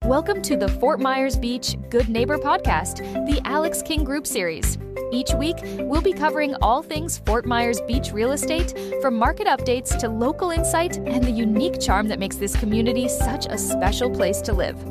Welcome to the Fort Myers Beach Good Neighbor Podcast, the Alex King Group series. Each week, we'll be covering all things Fort Myers Beach real estate, from market updates to local insight and the unique charm that makes this community such a special place to live.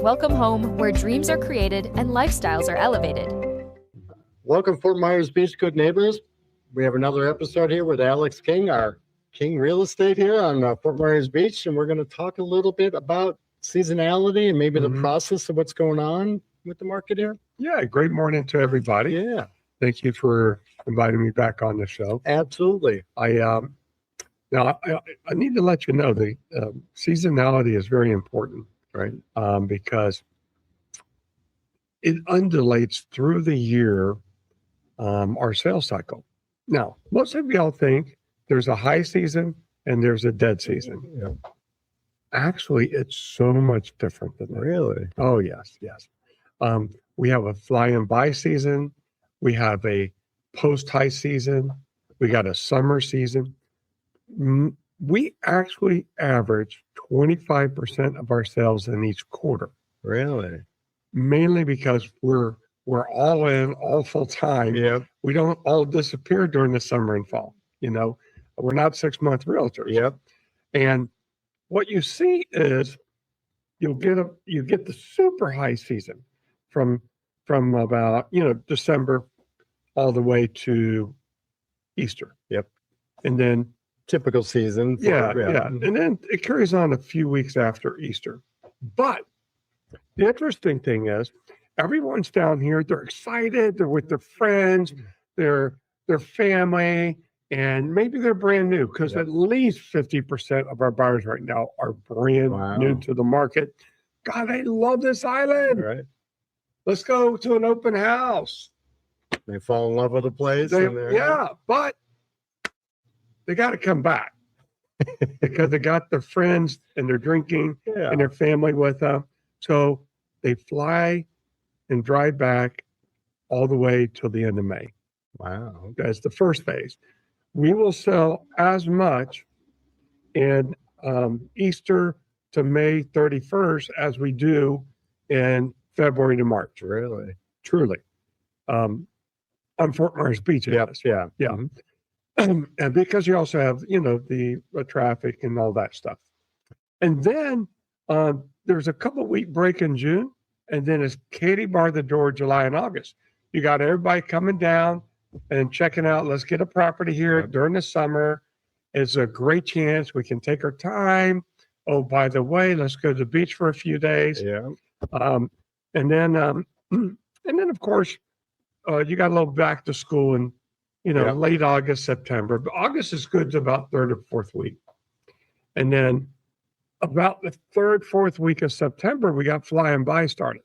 Welcome home, where dreams are created and lifestyles are elevated. Welcome, Fort Myers Beach Good Neighbors. We have another episode here with Alex King, our King Real Estate here on Fort Myers Beach, and we're going to talk a little bit about seasonality and maybe the process of what's going on with the market here. Yeah, great morning to everybody. Yeah. Thank you for inviting me back on the show. Absolutely. I need to let you know the seasonality is very important, Right. Because it undulates through the year our sales cycle. Now, most of y'all think there's a high season and there's a dead season. Yeah. Actually, it's so much different than that. Really? Oh, yes. We have a fly and buy season. We have a post-high season. We got a summer season. We actually average 25% of our sales in each quarter. Really? Mainly because we're all in, all full time. Yeah. We don't all disappear during the summer and fall. You know, we're not 6-month realtors. Yep. And what you see is you get the super high season from about, December all the way to Easter. Yep. And then Typical season. yeah. And then it carries on a few weeks after Easter. But the interesting thing is everyone's down here, they're excited, they're with their friends, their family, and maybe they're brand new, because Yep. at least 50% of our buyers right now are brand Wow. new to the market. God, I love this island. Right. Let's go to an open house. They fall in love with the place. But they got to come back because they got their friends and they're drinking Yeah. and their family with them. So they fly and drive back all the way till the end of May. Wow. That's the first phase. We will sell as much in Easter to May 31st as we do in February to March. Really? Truly. On Fort Myers Beach. it Yep. is. Yeah. Yeah. Mhm. And because you also have, the traffic and all that stuff. And then there's a couple-week break in June, and then it's Katie bar the door July and August. You got everybody coming down and checking out. Let's get a property here during the summer. It's a great chance. We can take our time. Oh, by the way, let's go to the beach for a few days. Yeah. And then of course, you got a little back to school and, Yeah. late August, September. But August is good to about third or fourth week. And then about the third, fourth week of September, we got fly and buy started.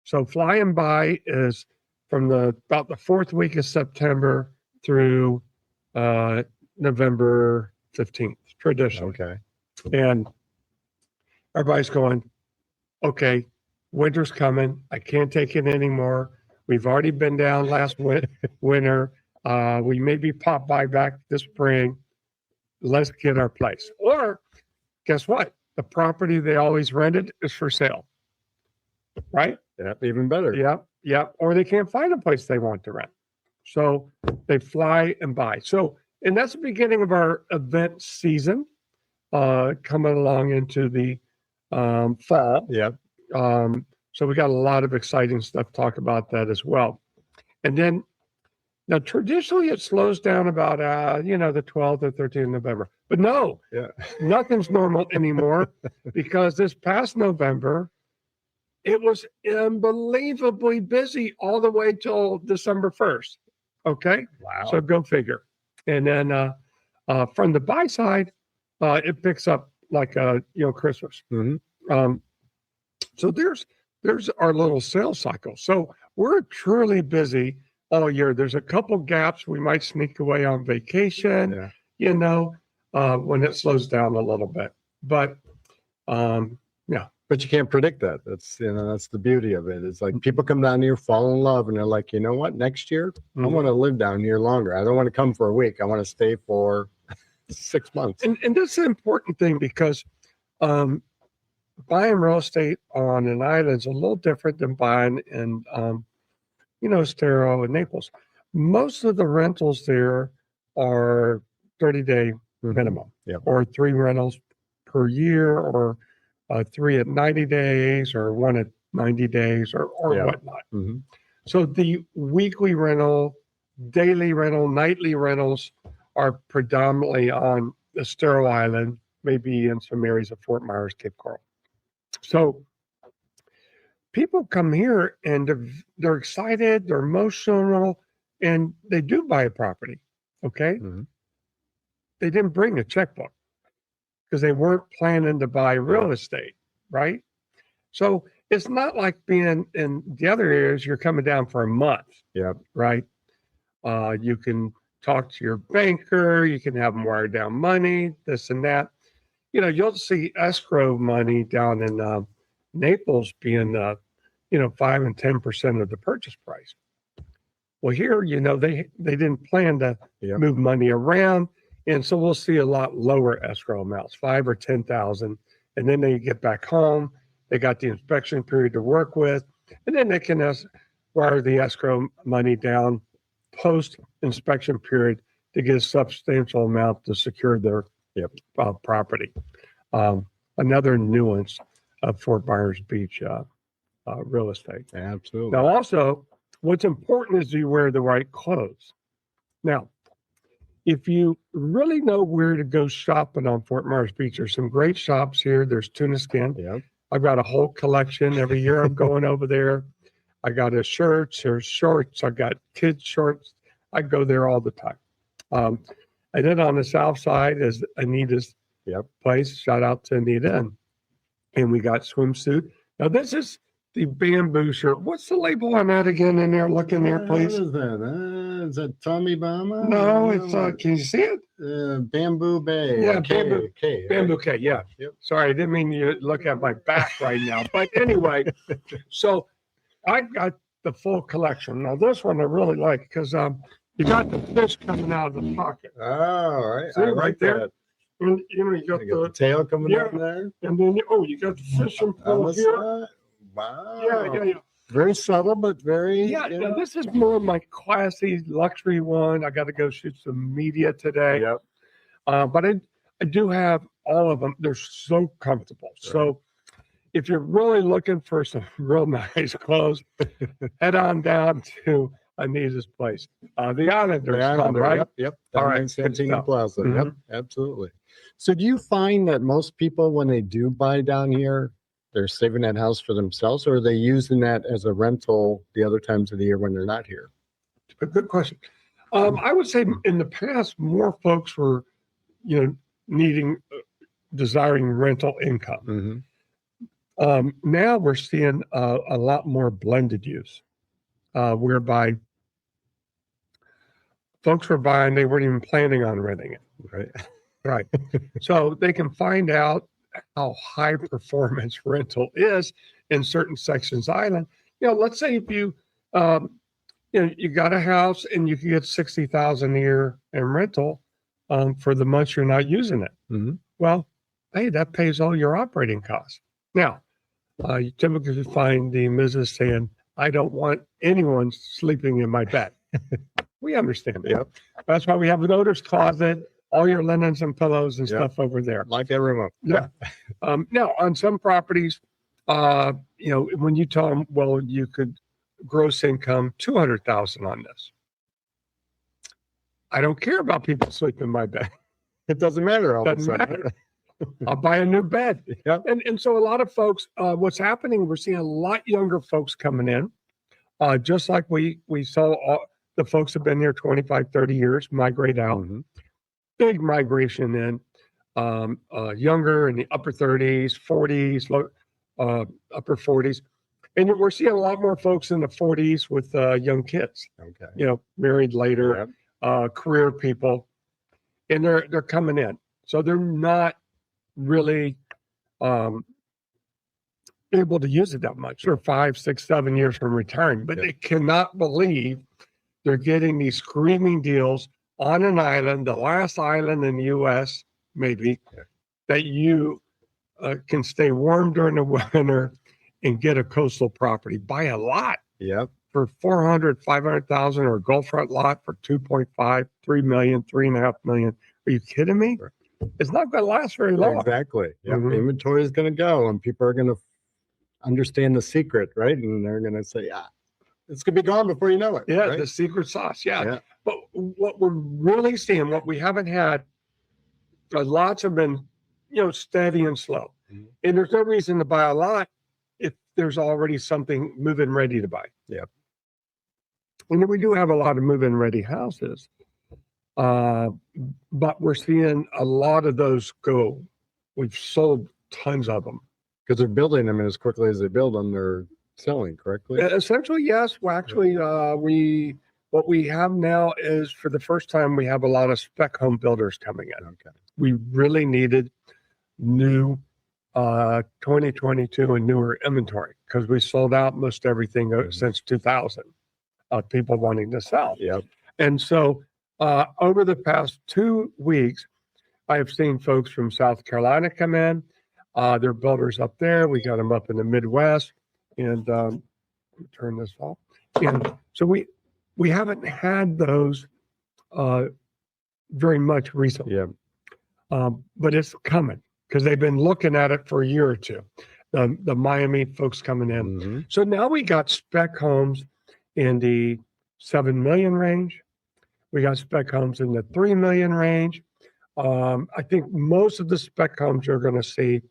So fly and buy is from about the fourth week of September through November 15th, traditionally. Okay. And everybody's going, okay, winter's coming. I can't take it anymore. We've already been down last winter. We maybe pop by back this spring. Let's get our place. Or guess what? The property they always rented is for sale. Right? Yeah. Even better. Yep. Or they can't find a place they want to rent. So they fly and buy. So, and that's the beginning of our event season, coming along into the fall. Yeah. So we got a lot of exciting stuff to talk about that as well. And then now traditionally it slows down about, the 12th or 13th of November. But no, Yeah. nothing's normal anymore because this past November, it was unbelievably busy all the way till December 1st. Okay. Wow. So go figure. And then from the buy side, it picks up like, Christmas. Mhm. So there's our little sales cycle. So we're truly busy all year. There's a couple gaps. We might sneak away on vacation, Yeah. when it slows down a little bit. But yeah. But you can't predict that. That's the beauty of it. It's like people come down here, fall in love, and they're like, you know what? Next year, I want to live down here longer. I don't want to come for a week. I want to stay for 6 months. And that's an important thing because buying real estate on an island is a little different than buying in, Estero and Naples. Most of the rentals there are 30-day minimum, or 3 rentals per year, or 3 at 90 days, or 1 at 90 days, or whatnot. So the weekly rental, daily rental, nightly rentals are predominantly on Estero Island, maybe in some areas of Fort Myers, Cape Coral. So people come here and they're excited, they're emotional, and they do buy a property. Okay. They didn't bring a checkbook because they weren't planning to buy real estate, right? So it's not like being in the other areas, you're coming down for a month. Right. You can talk to your banker, you can have them wire down money, this and that. You'll see escrow money down in Naples being 5 and 10% of the purchase price. Well, here, they didn't plan to move money around, and so we'll see a lot lower escrow amounts, 5 or 10,000, and then they get back home. They got the inspection period to work with, and then they can wire the escrow money down post inspection period to get a substantial amount to secure their property. Another nuance of Fort Myers Beach real estate. Absolutely. Now, also, what's important is you wear the right clothes. Now, if you really know where to go shopping on Fort Myers Beach, there's some great shops here. There's Tuna Skin. I've got a whole collection. Every year I'm going over there. I got a shirts or shorts. I got kids shorts. I go there all the time. And then on the south side is Anita's place. Shout out to Anita. And we got swimsuit. Now this is the bamboo shirt. What's the label on that again in there? Look in there, please. What is that? Is that Tommy Bahama? No, it's can you see it? Bamboo Bay. Yeah, Bamboo K. Bamboo K, yeah. Sorry, I didn't mean you to look at my back right now. But anyway, so I got the full collection. Now this one I really like because you got the fish coming out of the pocket. Oh, all right. See, right there. That. And you got the tail coming out there. And then you got the fishing pole here. Wow. Yeah. Very subtle, but very. Yeah, this is more of my classy luxury one. I got to go shoot some media today. But I do have all of them. They're so comfortable. Right. So if you're really looking for some real nice clothes, head on down to Anita's place. The Islanders, right? Yep. All right. Santino Plaza. Yep, absolutely. So do you find that most people, when they do buy down here, they're saving that house for themselves, or are they using that as a rental the other times of the year when they're not here? A good question. I would say in the past, more folks were, desiring rental income. Now we're seeing a lot more blended use, whereby folks were buying, they weren't even planning on renting it. Right. So they can find out how high performance rental is in certain sections of the island. Let's say if you got a house and you can get $60,000 a year in rental for the months you're not using it. Well, hey, that pays all your operating costs. Now, you typically find the Mrs. saying, I don't want anyone sleeping in my bed. We understand that. That's why we have an owner's closet, all your linens and pillows and stuff over there. Like everyone. Now, on some properties, when you tell them, well, you could gross income $200,000 on this. I don't care about people sleeping in my bed. It doesn't matter. Doesn't matter. I'll buy a new bed. And so a lot of folks, what's happening, we're seeing a lot younger folks coming in, just like we saw the folks have been here 25, 30 years migrate out. Big migration in, younger in the upper 30s, 40s, upper 40s. And we're seeing a lot more folks in the 40s with young kids, married later, career people, and they're coming in. So they're not really able to use it that much. They're 5, 6, 7 years from retiring, but they cannot believe they're getting these screaming deals on an island, the last island in the U.S., maybe, that you can stay warm during the winter and get a coastal property. Buy a lot Yep. for 400, 500,000, or a Gulfront lot for 2.5, 3 million, 3.5 million. Are you kidding me? Right. It's not going to last very long. Exactly. Yep. Mhm. Inventory is going to go, and people are going to understand the secret, right? And they're going to say, "Yeah, it's going to be gone before you know it." Yeah, right? the secret sauce. Yeah. Yeah. But what we're really seeing, what we haven't had, lots have been, steady and slow. Mhm. And there's no reason to buy a lot if there's already something move-in ready to buy. Yep. And then we do have a lot of move-in ready houses. But we're seeing a lot of those go. We've sold tons of them. Because they're building them, and as quickly as they build them, they're selling correctly. Essentially, yes. Well, actually, what we have now is, for the first time, we have a lot of spec home builders coming in. Okay. We really needed new 2022 and newer inventory because we sold out most everything since 2000 of people wanting to sell. Yep. And so over the past 2 weeks, I have seen folks from South Carolina come in. They're builders up there. We got them up in the Midwest. And turn this off. And so we haven't had those very much recently. Yeah. But it's coming because they've been looking at it for a year or two. The Miami folks coming in. Mm-hmm. So now we got spec homes in the 7 million range. We got spec homes in the 3 million range. I think most of the spec homes you're going to see,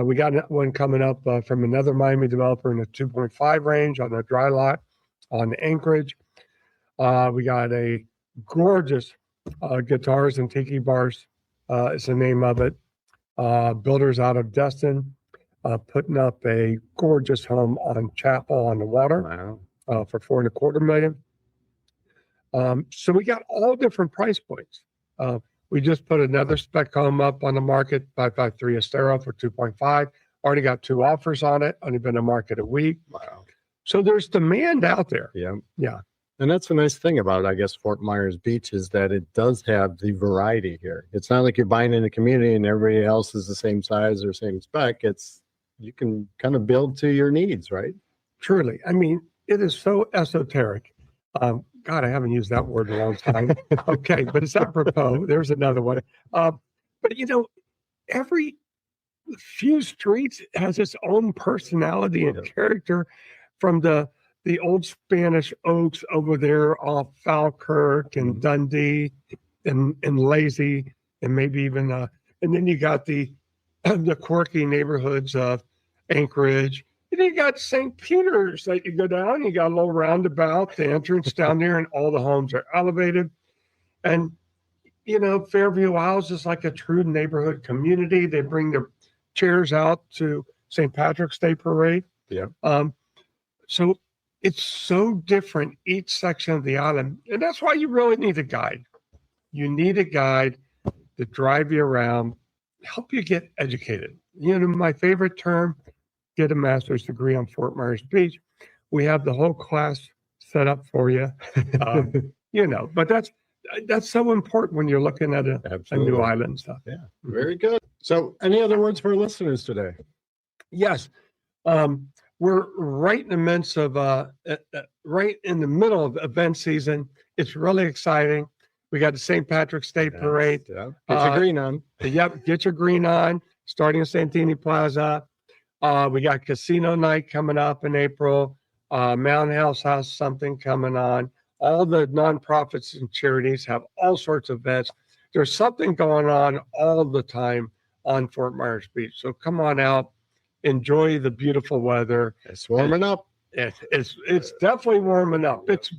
we got one coming up from another Miami developer in the 2.5 range on the dry lot on Anchorage. We got a gorgeous Guitars and Tiki Bars is the name of it. Builders out of Destin putting up a gorgeous home on Chapel on the water. Wow. For $4.25 million. So we got all different price points. We just put another spec home up on the market, 553 Estero for 2.5. Already got 2 offers on it. Only been on market a week. Wow. So there's demand out there. Yeah. Yeah. And that's the nice thing about, I guess, Fort Myers Beach is that it does have the variety here. It's not like you're buying in a community and everybody else is the same size or same spec. You can kind of build to your needs, right? Truly. I mean, it is so esoteric. God, I haven't used that word in a long time. Okay, but it's apropos. There's another one. But every few streets has its own personality and character, from the old Spanish oaks over there off Falkirk and Dundee and Lazy, and maybe even and then you got the quirky neighborhoods of Anchorage. And then you got St. Peter's that you go down, you got a little roundabout, the entrance down there, and all the homes are elevated. And, Fairview Isles is like a true neighborhood community. They bring their chairs out to St. Patrick's Day Parade. Yeah. So it's so different, each section of the island. And that's why you really need a guide. You need a guide to drive you around, help you get educated. My favorite term, get a master's degree on Fort Myers Beach. We have the whole class set up for you. But that's so important when you're looking at a new island stuff. Yeah, very good. So any other words for our listeners today? Yes. We're right in the midst of, right in the middle of event season. It's really exciting. We got the St. Patrick's Day Parade. Yeah. Get your green on. Yep, get your green on, starting at Santini Plaza. We got casino night coming up in April. Mountain House has something coming on. All the nonprofits and charities have all sorts of events. There's something going on all the time on Fort Myers Beach. So come on out, enjoy the beautiful weather. It's warming up. It's definitely warming up. It's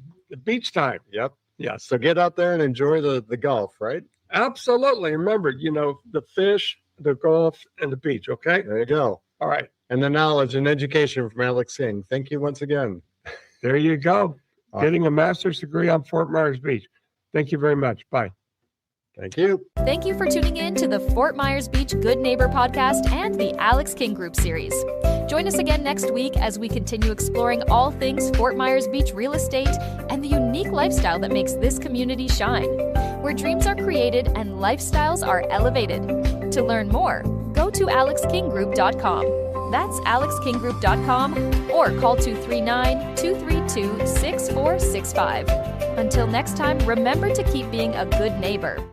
beach time. Yep. Yeah. So get out there and enjoy the golf, right? Absolutely. Remember, the fish, the golf, and the beach. Okay. There you go. All right. And the knowledge and education from Alex King. Thank you once again. There you go. Getting a master's degree on Fort Myers Beach. Thank you very much. Bye. Thank you. Thank you for tuning in to the Fort Myers Beach Good Neighbor podcast and the Alex King Group series. Join us again next week as we continue exploring all things Fort Myers Beach real estate and the unique lifestyle that makes this community shine, where dreams are created and lifestyles are elevated. To learn more, go go to alexkinggroup.com. That's alexkinggroup.com or call 239-232-6465. Until next time, remember to keep being a good neighbor.